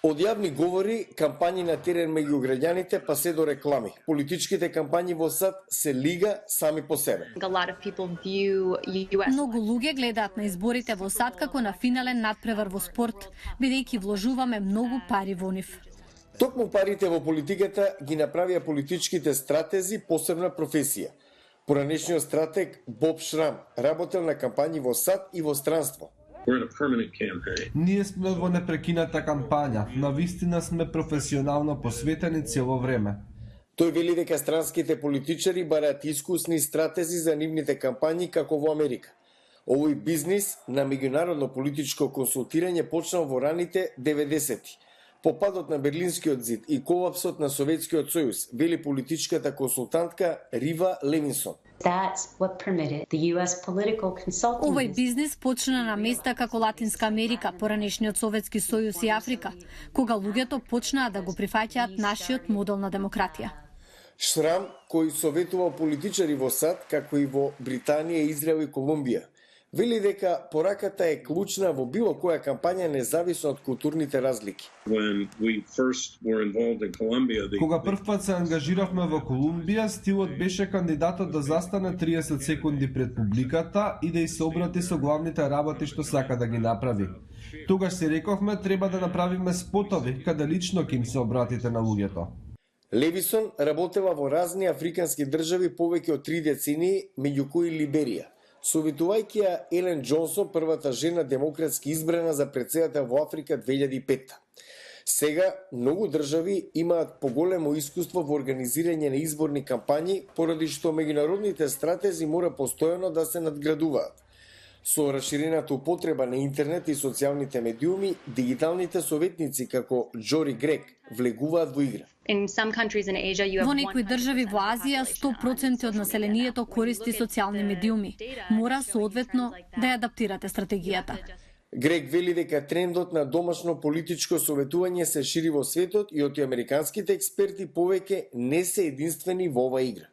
Од јавни говори, кампањи на терен меѓу граѓаните, па се до реклами. Политичките кампањи во САД се лига сами по себе. Многу луѓе гледаат на изборите во САД како на финален надпревар во спорт, бидејќи вложуваме многу пари во нив. Токму парите во политиката ги направија политичките стратези посебна професија. Поранешниот стратег Боб Шрам работел на кампањи во САД и во странство. Ние сме во непрекината кампања, навистина сме професионално посветени цело време. Тој вели дека странските политичари бараат искусни стратези за нивните кампањи како во Америка. Овој бизнис на меѓународно политичко консултирање почнал во раните 90-ти. По падот на Берлинскиот зид и колапсот на Советскиот сојуз, вели политичката консултантка Рива Левинсон. Овој бизнис почна на места како Латинска Америка, поранешниот Советски сојуз и Африка, кога луѓето почнаа да го прифаќаат нашиот модел на демократија. Шрам, кој советувал политичари во САД, како и во Британија, Израел и Колумбија, вели дека пораката е клучна во било која кампања независно од културните разлики. Кога првпат се ангажиравме во Колумбија, стилот беше кандидатот да застане 30 секунди пред публиката и да ѝ се обрати со главните работи што сака да ги направи. Тогаш си рековме треба да направиме спотови каде лично ќе им се обратите на луѓето. Левисон работела во разни африкански држави повеќе од 3 децении, меѓу кои Либерија, советувајќи ја Елен Џонсон, првата жена демократски избрана за претседател во Африка 2005. Сега, многу држави имаат поголемо искуство во организирање на изборни кампањи, поради што меѓународните стратези мора постојано да се надградуваат. Со расширената употреба на интернет и социјалните медиуми, дигиталните советници како Джори Грег влегуваат во игра. Во некои држави во Азија 100% од населението користи социјални медиуми. Мора соодветно да ја адаптирате стратегијата. Грег вели дека трендот на домашно политичко советување се шири во светот и од американските експерти повеќе не се единствени во оваа игра.